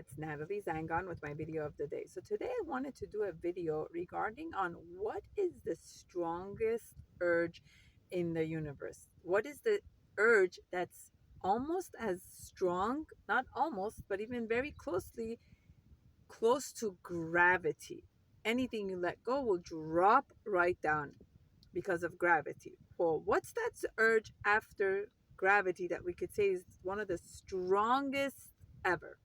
It's Natalie Zangon with my video of the day. So today I wanted to do a video regarding on what is the strongest urge in the universe. What is the urge that's almost as strong, not almost, but even very close to gravity. Anything you let go will drop right down because of gravity. Well, what's that urge after gravity that we could say is one of the strongest ever?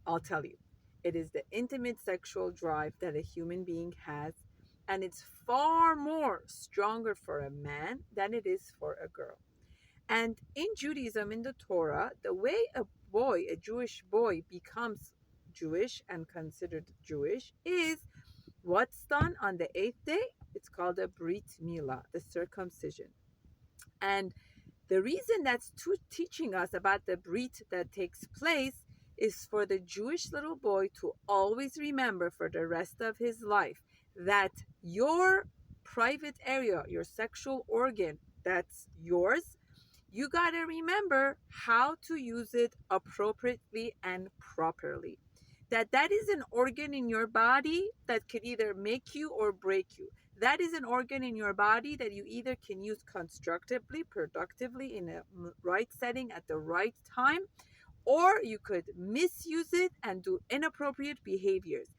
I'll tell you. It is the intimate sexual drive that a human being has, and it's far more stronger for a man than it is for a girl. And in Judaism, in the Torah, the way a Jewish boy, becomes Jewish and considered Jewish is what's done on the eighth day. It's called a Brit Milah, the circumcision. And the reason that's teaching us about the Brit that takes place is for the Jewish little boy to always remember for the rest of his life that your private area, your sexual organ, that's yours. You got to remember how to use it appropriately and properly. That is an organ in your body that could either make you or break you. That is an organ in your body that you either can use constructively, productively, in a right setting at the right time, or you could misuse it and do inappropriate behaviors.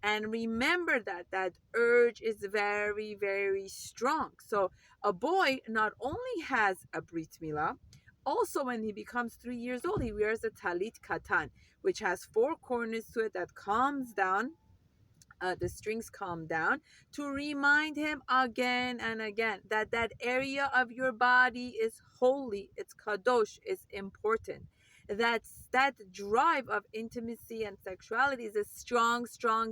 And remember that urge is very, very strong. So a boy not only has a Brit Milah, also when he becomes 3 years old, he wears a Talit Katan, which has four corners to it that calms down. The strings calm down to remind him again and again that area of your body is holy, it's kadosh, is important. That drive of intimacy and sexuality is a strong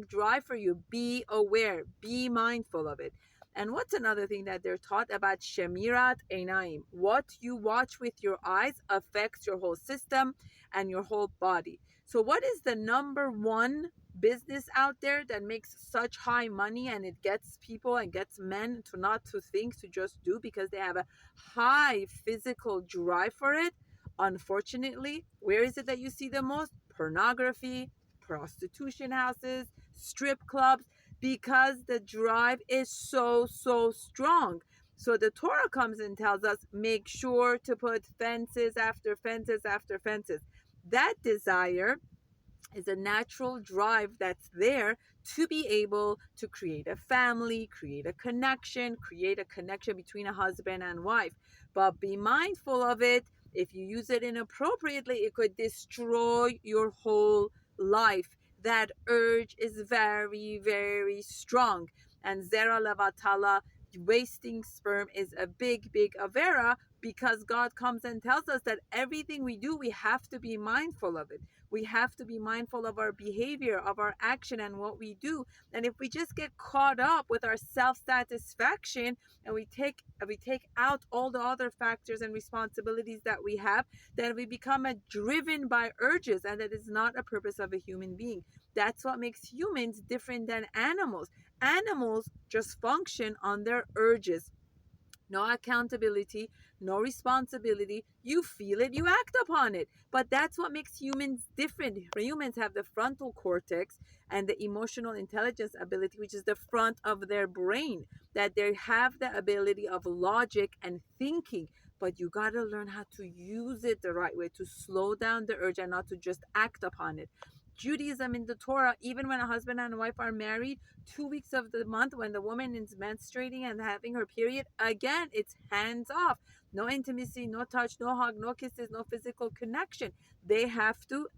drive for you. Be aware, be mindful of it. And what's another thing that they're taught about? Shemirat Einaim. What you watch with your eyes affects your whole system and your whole body. So what is the number one business out there that makes such high money, and it gets people and gets men to not to think, to just do, because they have a high physical drive for it? Unfortunately, where is it that you see the most? Pornography, prostitution houses, strip clubs, because the drive is so strong. So the Torah comes and tells us, make sure to put fences after fences after fences. That desire is a natural drive that's there to be able to create a family, create a connection between a husband and wife. But be mindful of it. If you use it inappropriately, it could destroy your whole life. That urge is very, very strong. And Zera Levatala, wasting sperm, is a big avera, because God comes and tells us that everything we do, we have to be mindful of it. We have to be mindful of our behavior, of our action, and what we do. And if we just get caught up with our self-satisfaction and we take out all the other factors and responsibilities that we have, then we become driven by urges, and that is not a purpose of a human being. That's what makes humans different than animals. Animals just function on their urges. No accountability, no responsibility. You feel it, you act upon it. But that's what makes humans different. Humans have the frontal cortex and the emotional intelligence ability, which is the front of their brain, that they have the ability of logic and thinking. But you got to learn how to use it the right way, to slow down the urge and not to just act upon it. Judaism, in the Torah, even when a husband and a wife are married, 2 weeks of the month when the woman is menstruating and having her period, again, it's hands off. No intimacy, no touch, no hug, no kisses, no physical connection. They have to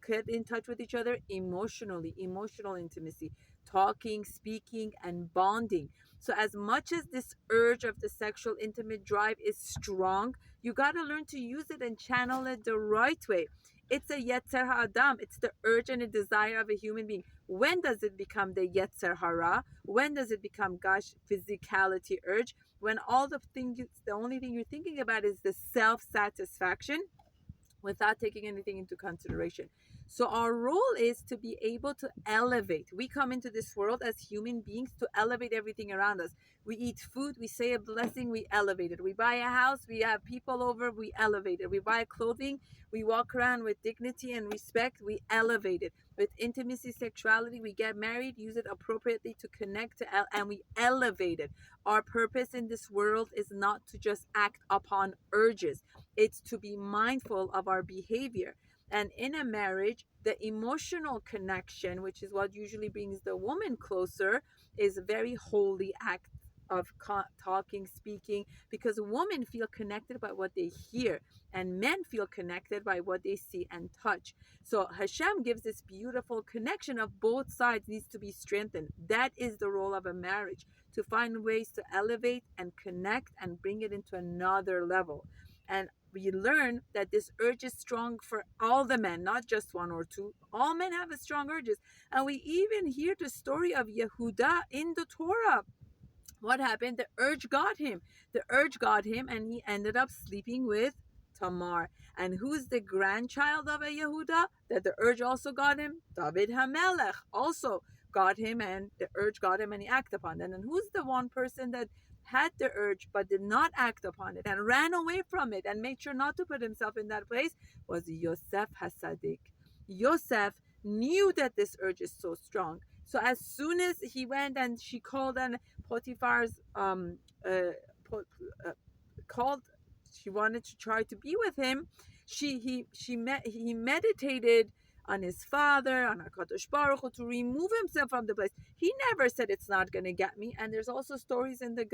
get in touch with each other emotionally, emotional intimacy, talking, speaking, and bonding. So as much as this urge of the sexual intimate drive is strong, you got to learn to use it and channel it the right way. It's a Yetzer HaAdam. It's the urge and a desire of a human being. When does it become the Yetzer Hara? When does it become gosh, physicality urge? When the only thing you're thinking about is the self-satisfaction, without taking anything into consideration. So our role is to be able to elevate. We come into this world as human beings to elevate everything around us. We eat food, we say a blessing, we elevate it. We buy a house, we have people over, we elevate it. We buy clothing, we walk around with dignity and respect, we elevate it. With intimacy, sexuality, we get married, use it appropriately to connect to, and we elevate it. Our purpose in this world is not to just act upon urges, it's to be mindful of our behavior. And in a marriage, the emotional connection, which is what usually brings the woman closer, is a very holy act of talking, speaking, because women feel connected by what they hear and men feel connected by what they see and touch. So Hashem gives this beautiful connection of both sides needs to be strengthened. That is the role of a marriage, to find ways to elevate and connect and bring it into another level. And we learn that this urge is strong for all the men, not just one or two. All men have a strong urges. And we even hear the story of Yehuda in the Torah. What happened? The urge got him. The urge got him, and he ended up sleeping with Tamar. And who's the grandchild of a Yehuda that the urge also got him? David HaMelech also got him, and the urge got him, and he acted upon it. And who's the one person that had the urge but did not act upon it and ran away from it and made sure not to put himself in that place? Was Yosef HaSadik. Yosef knew that this urge is so strong. So as soon as he went and she called, and Potiphar's called, she wanted to try to be with him. He meditated on his father, on HaKadosh Baruch Hu, to remove himself from the place. He never said it's not going to get me. And there's also stories in the